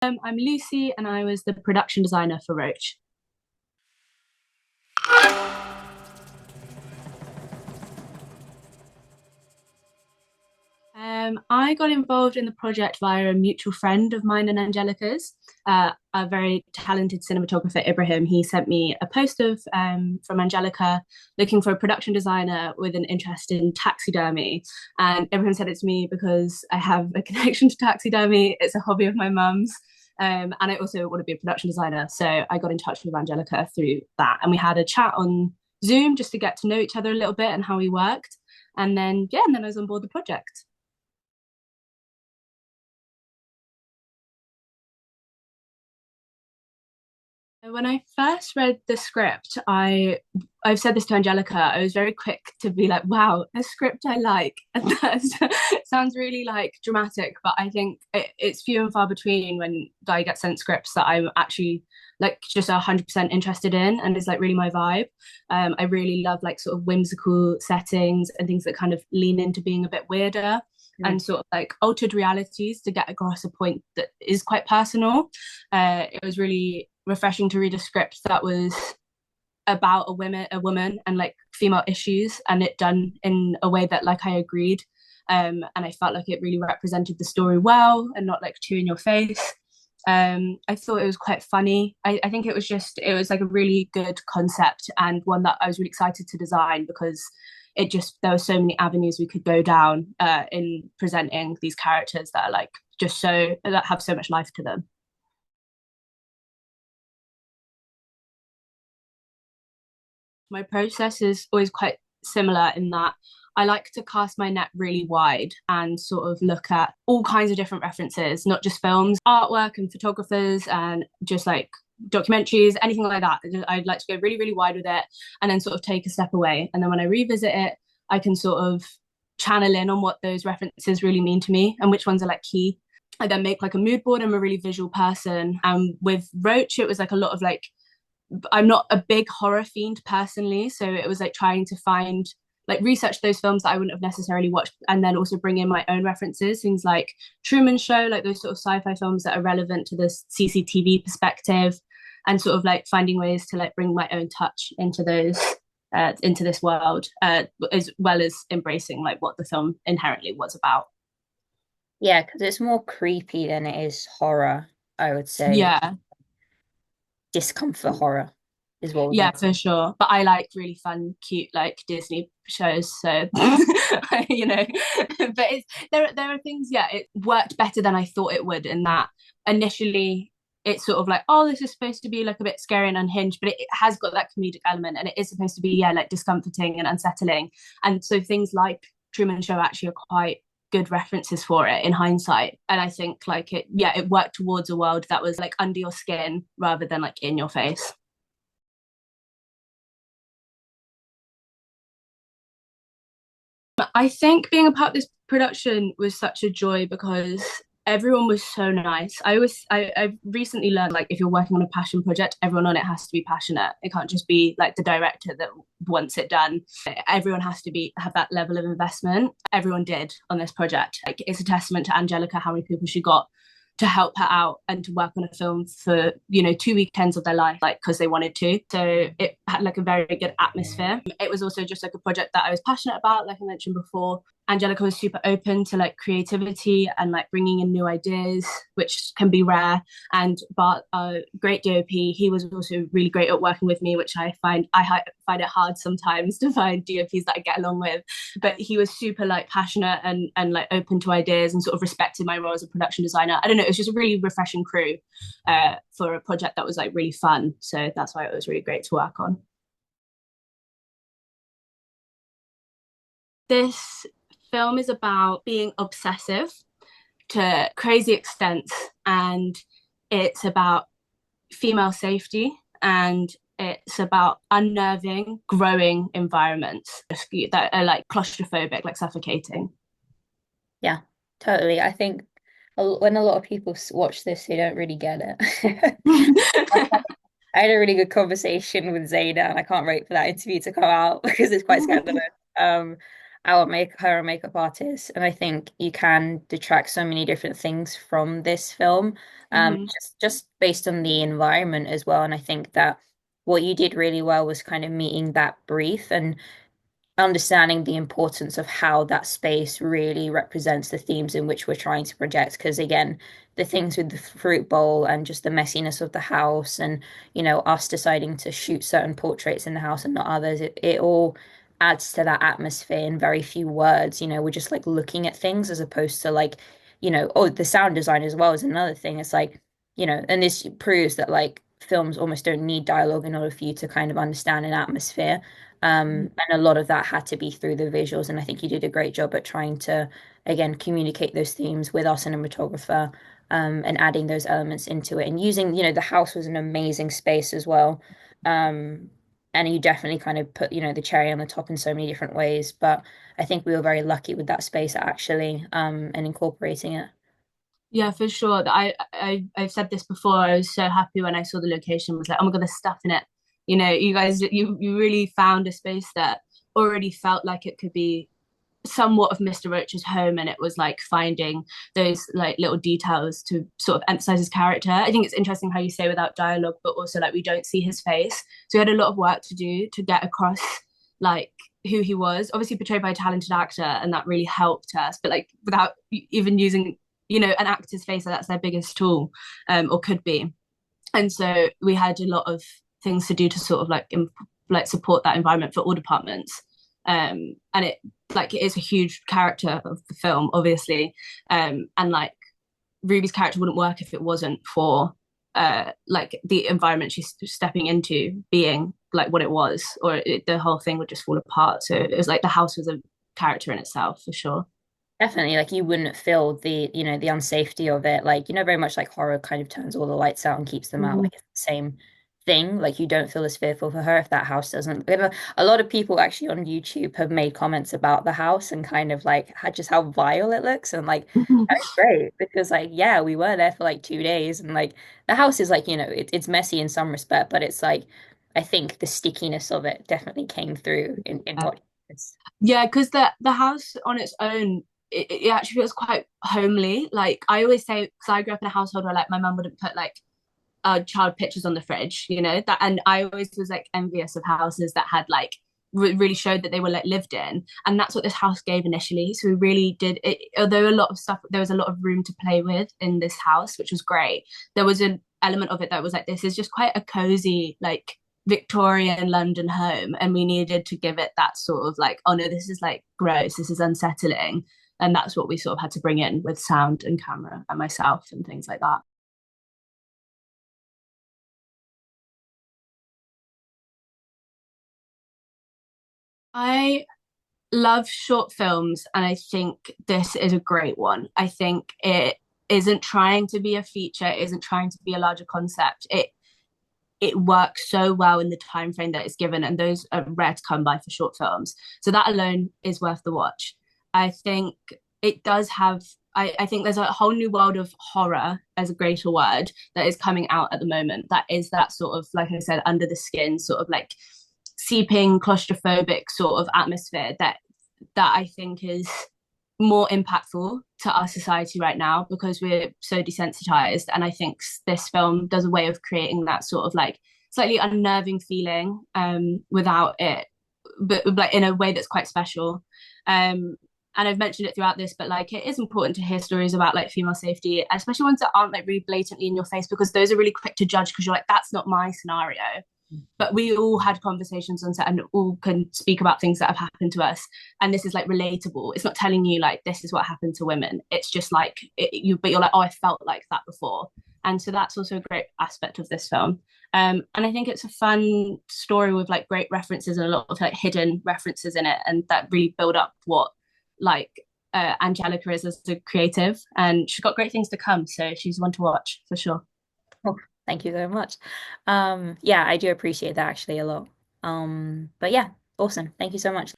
I'm Lucy, and I was the production designer for Roach. I got involved in the project via a mutual friend of mine and Angelica's, a very talented cinematographer, Ibrahim. He sent me a post of from Angelica looking for a production designer with an interest in taxidermy. And Ibrahim said it's me because I have a connection to taxidermy. It's a hobby of my mum's. And I also want to be a production designer. So I got in touch with Angelica through that. And we had a chat on Zoom just to get to know each other a little bit and how we worked. And then I was on board the project. When I first read the script, I've said this to Angelica. I was very quick to be like, "Wow, a script I like," and that sounds really like dramatic, but I think it's few and far between when I get sent scripts that I'm actually like just 100% interested in and is like really my vibe. I really love like sort of whimsical settings and things that kind of lean into being a bit weirder and sort of like altered realities to get across a point that is quite personal. It was really refreshing to read a script that was about a woman and like female issues, and it done in a way that like I agreed. And I felt like it really represented the story well and not like too in your face. I thought it was quite funny. I think it was like a really good concept and one that I was really excited to design because it just there were so many avenues we could go down in presenting these characters that are like just so that have so much life to them. My process is always quite similar in that I like to cast my net really wide and sort of look at all kinds of different references, not just films, artwork and photographers and just like documentaries, anything like that. I'd like to go really, really wide with it and then sort of take a step away. And then when I revisit it, I can sort of channel in on what those references really mean to me and which ones are like key. I then make like a mood board. I'm a really visual person. And with Roach, it was like a lot of like I'm not a big horror fiend personally, so it was like trying to find like research those films that I wouldn't have necessarily watched and then also bring in my own references, things like Truman Show, like those sort of sci-fi films that are relevant to this CCTV perspective, and sort of like finding ways to like bring my own touch into those into this world, as well as embracing like what the film inherently was about. Yeah, because it's more creepy than it is horror, I would say. Yeah, Discomfort horror is what we're yeah, going for sure. But I like really fun, cute, like Disney shows. So, you know, but there are things. Yeah, it worked better than I thought it would. In that initially, it's sort of like, oh, this is supposed to be like a bit scary and unhinged, but it has got that comedic element, and it is supposed to be yeah, like discomforting and unsettling. And so things like Truman Show actually are quite good references for it in hindsight. And I think like it, yeah, it worked towards a world that was like under your skin rather than like in your face. I think being a part of this production was such a joy because everyone was so nice. I've recently learned like if you're working on a passion project, everyone on it has to be passionate. It can't just be like the director that wants it done. Everyone has to be have that level of investment. Everyone did on this project. Like it's a testament to Angelica how many people she got to help her out and to work on a film for 2 weekends of their life, like because they wanted to. So it had like a very good atmosphere. It was also just like a project that I was passionate about, like I mentioned before. Angelica was super open to like creativity and like bringing in new ideas, which can be rare. And Bart, a great DOP, he was also really great at working with me, which I find it hard sometimes to find DOPs that I get along with. But he was super like passionate and like open to ideas and sort of respected my role as a production designer. I don't know, it was just a really refreshing crew for a project that was like really fun. So that's why it was really great to work on. This film is about being obsessive to crazy extents, and it's about female safety, and it's about unnerving, growing environments that are like claustrophobic, like suffocating. Yeah, totally. I think when a lot of people watch this, they don't really get it. I had a really good conversation with Zayda, and I can't wait for that interview to come out because it's quite scandalous. Um, our make her a makeup artist, and I think you can detract so many different things from this film, Hmm. just based on the environment as well. And I think that what you did really well was kind of meeting that brief and understanding the importance of how that space really represents the themes in which we're trying to project. Because again, the things with the fruit bowl and just the messiness of the house, and us deciding to shoot certain portraits in the house and not others, it all adds to that atmosphere in very few words. We're just like looking at things as opposed to like, oh, the sound design as well is another thing. It's like, and this proves that like films almost don't need dialogue in order for you to kind of understand an atmosphere. And a lot of that had to be through the visuals. And I think you did a great job at trying to, again, communicate those themes with our cinematographer, and adding those elements into it. And using, the house was an amazing space as well. Um, and you definitely kind of put, the cherry on the top in so many different ways. But I think we were very lucky with that space actually, and incorporating it. Yeah, for sure. I've said this before. I was so happy when I saw the location. Was like, oh my God, there's stuff in it. You guys, you really found a space that already felt like it could be somewhat of Mr. Roach's home, and it was like finding those like little details to sort of emphasize his character. I think it's interesting how you say without dialogue, but also like we don't see his face. So we had a lot of work to do to get across like who he was, obviously portrayed by a talented actor, and that really helped us, but like without even using an actor's face, that's their biggest tool, or could be. And so we had a lot of things to do to sort of like support that environment for all departments. And it is a huge character of the film, obviously. And like Ruby's character wouldn't work if it wasn't for like the environment she's stepping into being like what it was, or the whole thing would just fall apart. So it was like the house was a character in itself for sure. Definitely, like you wouldn't feel the unsafety of it. Like, very much like horror kind of turns all the lights out and keeps them out. Mm-hmm. Like it's the same thing. Like you don't feel as fearful for her if that house doesn't. A lot of people actually on YouTube have made comments about the house and kind of like just how vile it looks. And like that's great because like yeah, we were there for like 2 days and like the house is like, it's messy in some respect, but it's like I think the stickiness of it definitely came through in what it's. Yeah, because the house on its own, it actually feels quite homely. Like I always say, because I grew up in a household where like my mum wouldn't put like child pictures on the fridge, that, and I always was like envious of houses that had like really showed that they were like lived in, and that's what this house gave initially. So we really did it. Although a lot of stuff, there was a lot of room to play with in this house, which was great. There was an element of it that was like this is just quite a cozy like Victorian London home, and we needed to give it that sort of like, oh no, this is like gross, this is unsettling, and that's what we sort of had to bring in with sound and camera and myself and things like that. I love short films, and I think this is a great one. I think it isn't trying to be a feature, it isn't trying to be a larger concept. It works so well in the time frame that it's given, and those are rare to come by for short films. So that alone is worth the watch. I think it does have. I think there's a whole new world of horror as a greater word that is coming out at the moment. That is that sort of, like I said, under the skin, sort of like seeping claustrophobic sort of atmosphere that I think is more impactful to our society right now because we're so desensitized. And I think this film does a way of creating that sort of like slightly unnerving feeling without it, but like in a way that's quite special. And I've mentioned it throughout this, but like it is important to hear stories about like female safety, especially ones that aren't like really blatantly in your face, because those are really quick to judge because you're like, that's not my scenario. But we all had conversations on set and all can speak about things that have happened to us, and this is like relatable. It's not telling you like this is what happened to women, it's just like but you're like, oh, I felt like that before. And so that's also a great aspect of this film. And I think it's a fun story with like great references and a lot of like hidden references in it, and that really build up what like Angelica is as a creative, and she's got great things to come, so she's one to watch for sure. Oh, thank you very much. Yeah, I do appreciate that actually a lot. But yeah, awesome. Thank you so much.